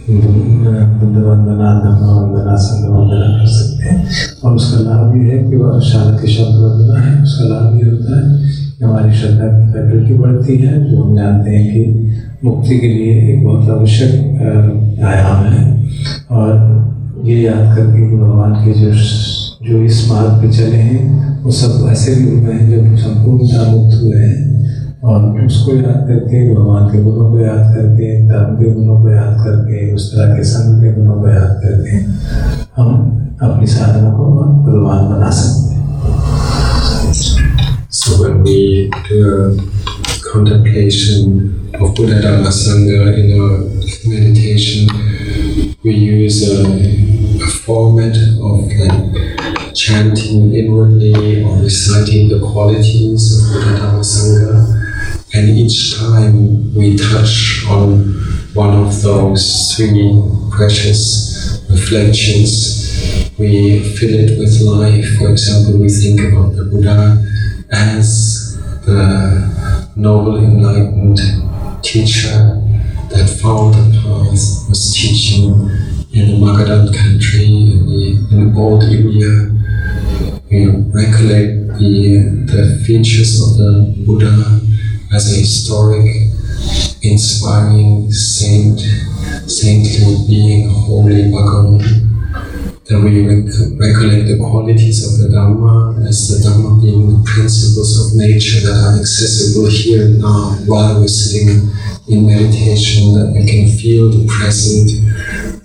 बुद्ध वंदना, धम्म वंदना, संघ वंदना कर सकते हैं। और उसका लाभ ये है कि वह शारद के शब्द वंदना है, उसका लाभ ये होता है कि हमारी श्रद्धा की फैकल्टी बढ़ती है, जो हम जानते हैं कि मुक्ति के लिए एक बहुत आवश्यक आयाम है। और ये याद करके कि भगवान के जो इस मार्ग पे चले हैं वो सब ऐसे भी हुए हैं जो संपूर्णतः मुक्त हुए हैं, और उसको याद करके, भगवान के गुणों को याद करके, धर्म के गुणों को याद करके, उस तरह के संघ के गुणों को याद करके हम अपनी साधना को और बलवान बना सकते हैं। So when we do contemplation of Buddha, Dhamma, Sangha in our meditation, we use a format of like chanting inwardly or reciting the qualities of Buddha, Dhamma, Sangha. And each time we touch on one of those three precious reflections, we fill it with life. For example, we think about the Buddha as the noble enlightened teacher that found the path, was teaching in the Magadhan country, in old India. We recollect the features of the Buddha as a historic, inspiring saintly being, holy Bhagavan. Then we recollect the qualities of the Dhamma as the Dhamma being the principles of nature that are accessible here and now while we're sitting in meditation, that we can feel the present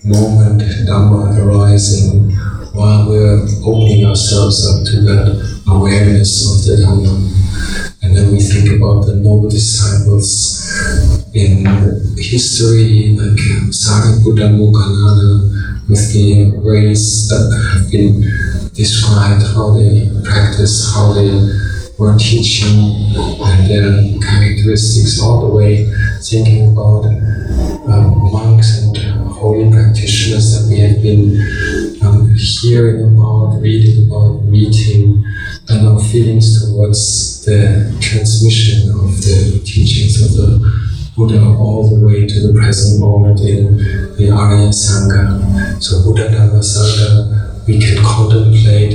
moment Dhamma arising while we're opening ourselves up to that awareness of the Dhamma. And then we think about the noble disciples in history, like Sariputta, Moggallana, with the ways that have been described, how they practice, how they were teaching, and their characteristics, all the way thinking about monks and holy practitioners that we have been hearing about, reading about, meeting, and our feelings towards the transmission of the teachings of the Buddha all the way to the present moment in the Arya Sangha. So Buddha Dhamma Sangha, we can contemplate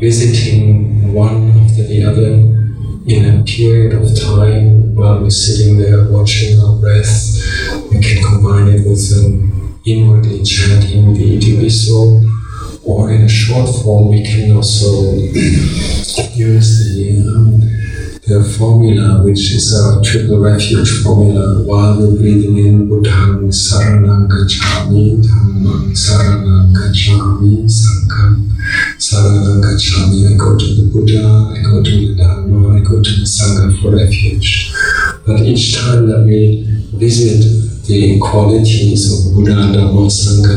visiting one after the other in a period of time while we're sitting there watching our breath. We can combine it with inwardly chanting the Itipiso, or in a short form we can also use the formula, which is a triple refuge formula, while we're breathing in Buddhang Saranang Gacchami, Dhammang Saranang Gacchami, Sangham Saranang Gacchami. I go to the Buddha, I go to the Dhamma, I go to the Sangha for refuge. But each time that we visit the qualities of Buddha, Dhamma, Sangha,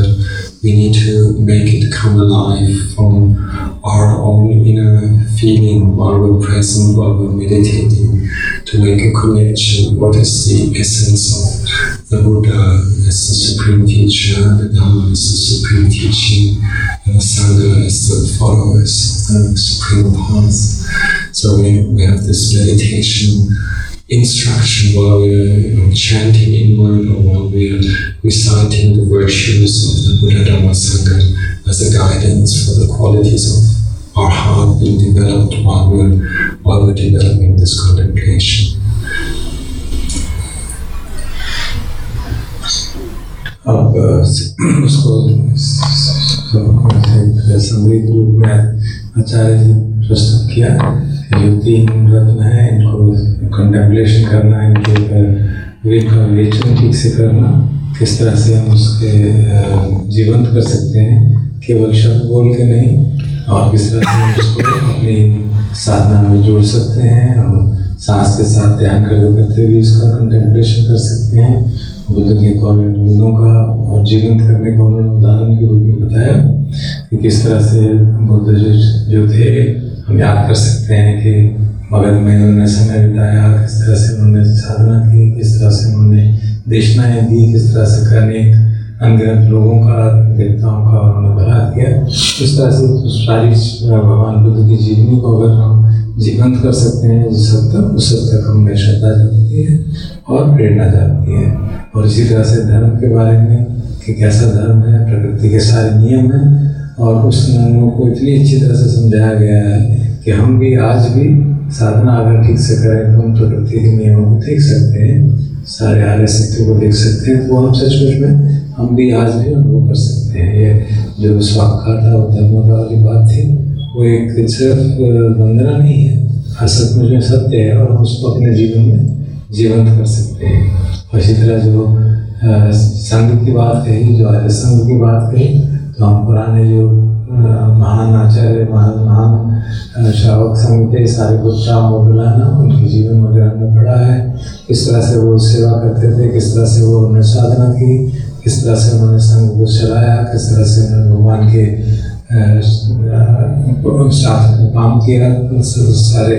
we need to make it come alive from our own inner feeling while we're present, while we're meditating, to make a connection. What is the essence of the Buddha as the supreme teacher, the Dhamma as the supreme teaching, and the Sangha as the followers of the supreme path. So we have this meditation instruction while we're chanting inward, or while we're reciting the virtues of the Buddha Dhamma Sangha as a guidance for the qualities of our heart being developed while we're developing this contemplation. अब उसको संग्रहित रूप में आचार्य जी प्रस्तुत किया कि जो 3 रत्न हैं, इनको कंटेम्पलेशन करना, इनके इनका विवेचन ठीक से करना, किस तरह से हम उसके जीवंत कर सकते हैं, केवल शब्द बोल के नहीं, और किस तरह से हम उसको अपनी साधना में जोड़ सकते हैं, और सांस के साथ ध्यान करते हुए उसका कंटेम्पलेशन कर सकते हैं। बुद्ध के कौन गुणों का और जीवंत करने का उन्होंने उदाहरण के रूप में बताया कि किस तरह से बुद्ध जो थे, हम याद कर सकते हैं कि मगध में उन्होंने समय बिताया, किस तरह से उन्होंने साधना की, किस तरह से उन्होंने देशनाएं दी, किस तरह से अनेक अनगिनत लोगों का, देवताओं का उन्होंने भला किया। इस तरह से सारी भगवान बुद्ध की जीवनी को अगर हम जीवंत कर सकते हैं उस हद तक हमें श्रद्धा जागती है और प्रेरणा जागती है। और इसी तरह से धर्म के बारे में कि कैसा धर्म है, प्रकृति के सारे नियम हैं, और उस नियमों को इतनी अच्छी तरह से समझाया गया है कि हम भी आज भी साधना अगर ठीक से करें तो हम प्रकृति के नियमों को देख सकते हैं, सारे आर्य सत्य को देख सकते हैं, तो हम सचमुच में हम भी आज भी अनुभव कर सकते हैं। ये जो स्वाक्षाता और धर्म वाली बात थी, वो एक सिर्फ वंदना नहीं है, सचमुच में सत्य है, और हम उसको अपने जीवन में जीवंत कर सकते हैं। और इसी तरह जो संघ की बात कही, जो आर्य संघ की बात कही, तो हम पुराने जो महान आचार्य, महान श्रावक संघ के सारे गुप्ता मोगलाना, उनके जीवन वगैरह में पढ़ा है, किस तरह से वो सेवा करते थे, किस तरह से वो उन्होंने साधना की, किस तरह से उन्होंने संघ को चलाया, किस तरह से उन्होंने भगवान के साथ काम किया, सारे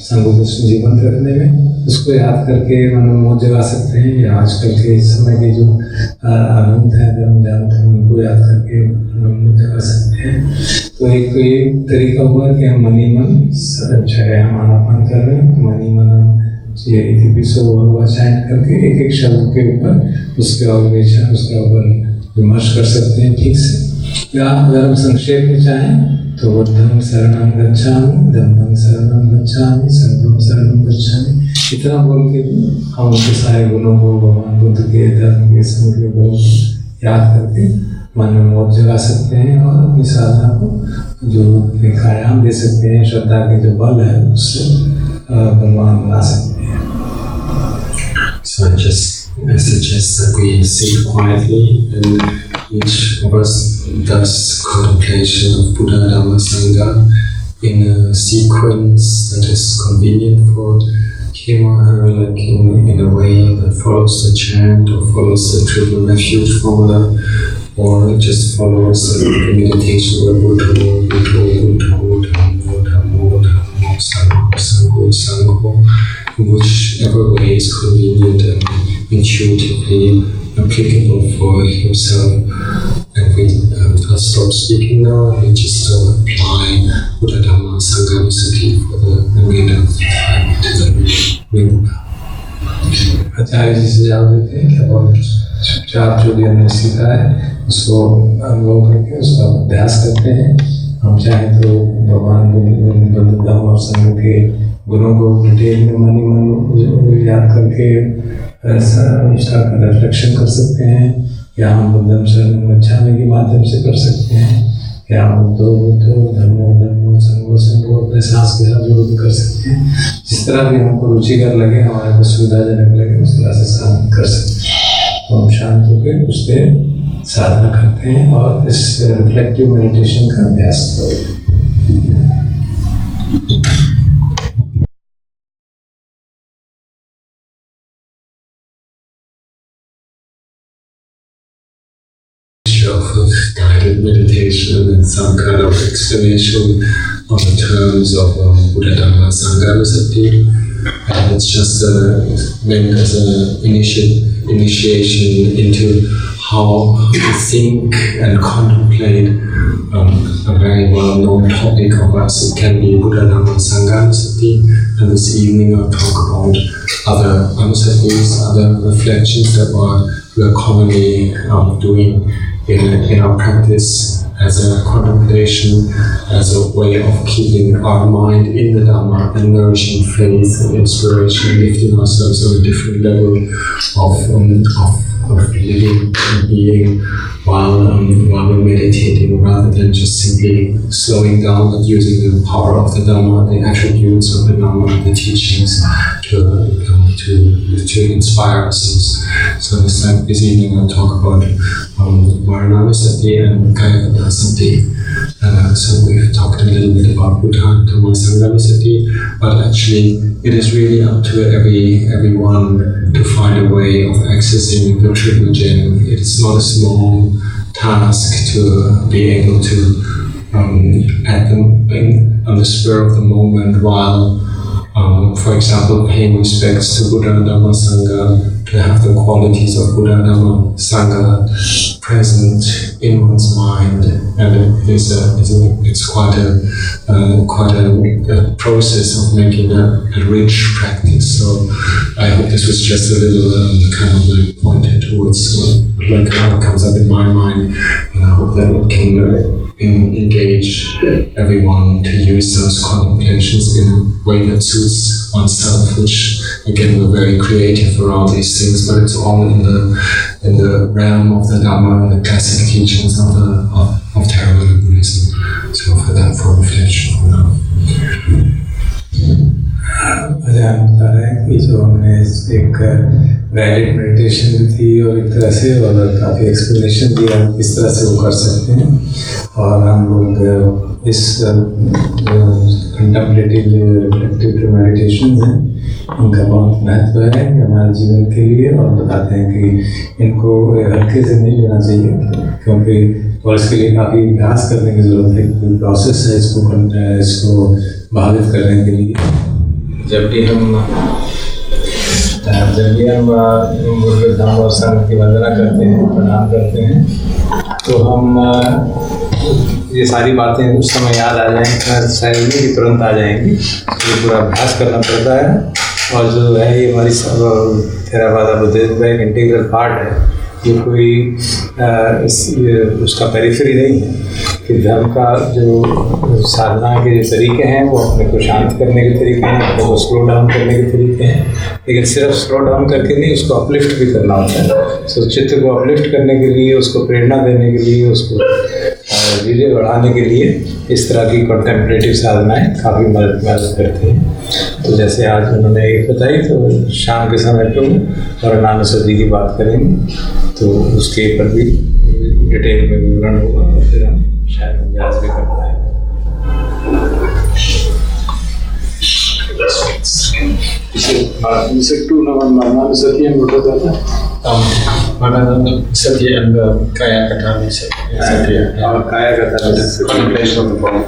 संघों को जीवंत रखने में। उसको याद करके मन में मोह जगा सकते हैं, या आजकल के इस समय के जो अनंत हैं, धर्म जानते हैं, उनको याद करके मोह जगा सकते हैं। तो एक तरीका हुआ कि हम मनी मन, चाहे हम आनापान कर रहे हैं, मनी मन हम ये इतिपिसो हुआ चैंट करके एक एक शब्द के ऊपर उसके अववेचन, उसका ऊपर विमर्श कर सकते हैं ठीक से। या अगर हम संक्षेप में चाहें तो बुद्धं शरणं गच्छामि, धम्मं शरणं गच्छामि, संघं शरणं गच्छामि, इतना बोल के हम उनके सारे गुणों को, भगवान बुद्ध के, धर्म के, संघ के गुणों को याद करके मन में मोह जगा सकते हैं, और अपनी साधना को जो एक आयाम दे सकते हैं, श्रद्धा के जो बल है उससे बलवान बना सकते हैं। So I suggest that we sit quietly and each of us does contemplation of Buddha, Dhamma, Sangha in a sequence that is convenient for him or her, like in a way that follows the chant or follows the triple refuge formula, or just follows the meditation where Buddha, Buddha, Buddha, Dhammo, Dhammo, Dhammo, Sangho, Sangho, Sangho, in whichever way is convenient and intuitively applicable for himself. And I'll stop speaking now, and we just apply Buddha, Dhamma, Sangha, for the remainder of the time until we ring the bell. आचार्य जी सुझाव देते हैं कि अब हम चुपचाप जो भी हमने सीखा है उसको अनुभव करके उसका अभ्यास करते हैं। हम चाहें तो भगवान बुद्ध धम्म और संघ के गुणों को डिटेल में मन ही मन याद करके उसका रिफ्लेक्शन कर सकते हैं, या हम बुद्धम शरणं गच्छामि के माध्यम से कर सकते हैं, या हम बुद्धो धम्मो संघो संघो अपने सांस के साथ जोड़ कर सकते हैं। जिस तरह भी हमको रुचिकर लगे, हमारे को सुविधाजनक लगे, उस तरह से शांत कर सकते हैं। तो हम शांत होकर कुछ देर साधना करते हैं और इस रिफ्लेक्टिव मेडिटेशन का अभ्यास करते हैं। Of guided meditation and some kind of explanation on the terms of Buddha Dhamma Sangha Sati, and it's just meant as an initiation into how to think and contemplate a very well-known topic of us. It can be Buddha Dhamma Sangha Sati, and this evening I'll talk about other anusatis, other reflections that we're commonly doing in our practice as a contemplation, as a way of keeping our mind in the Dhamma and nourishing faith and inspiration, lifting ourselves on a different level of living and being while we're meditating, rather than just simply slowing down, but using the power of the Dhamma, the attributes of the Dhamma, the teachings to inspire ourselves. So this evening I'll talk about Varanamsati and Kayakapasati. So we've talked a little bit about Buddha Dhamma Sangha Sati, but actually it is really up to everyone to find a way of accessing the triple gem. It's not a small task to be able to on the spur of the moment, while for example, paying respects to Buddha Dhamma Sangha, to have the qualities of Buddha Dhamma Sangha present in one's mind, and it's quite a process of making a rich practice. So I hope this was just a little kind of like pointed towards what comes up in my mind, and I hope that it can engage everyone to use those contemplations in a way that suits oneself, which again we're very creative around these things, but it's all in the realm of the Dhamma, the classic teachings of Theravada Buddhism. So for reflection for now. अजान बता रहे हैं कि जो हमने एक guided meditation थी और एक तरह से और काफ़ी एक्सप्लेनेशन दिया किस तरह से वो कर सकते हैं, और हम लोग इस कंटेम्पलेटिव रिफ्लेक्टिव मेडिटेशन हैं इनका बहुत महत्व है हमारे जीवन के लिए, और बताते हैं कि इनको हल्के से नहीं लेना चाहिए, क्योंकि और इसके लिए काफ़ी अभ्यास करने की ज़रूरत है, कोई प्रोसेस है इसको बाधित करने के लिए। जब भी हम बुद्ध धम्म और संघ की वंदना करते हैं, प्रणाम करते हैं, तो हम ये सारी बातें उस समय याद आ जाएंगी, शायद नहीं कि तुरंत आ जाएंगी, ये पूरा अभ्यास करना पड़ता है। और जो है ये हमारी थेरावादा बुद्धिज्म का एक इंटीग्रल पार्ट है, ये कोई उसका पेरिफेरी नहीं है कि धर्म का जो साधना के जो तरीके हैं वो अपने को शांत करने के तरीके हैं, अपने को स्लो डाउन करने के तरीके हैं, लेकिन सिर्फ स्लो डाउन करके नहीं, उसको अपलिफ्ट भी करना होता है। सो चित्त को अपलिफ्ट करने के लिए, उसको प्रेरणा देने के लिए, उसको धीरे बढ़ाने के लिए इस तरह की कंटेम्पलेटिव साधनाएं काफ़ी मदद करती हैं। तो जैसे आज उन्होंने एक बताई, तो शाम के समय पे वरणानुसति की बात करेंगे, तो उसके ऊपर भी डिटेल में विवरण होगा, और फिर हम शायद अभ्यास भी कर पाएंगे। वरणानुसति and what was that? Sati and Kaya Katana Sati. Kaya Katana, contemplation of the body.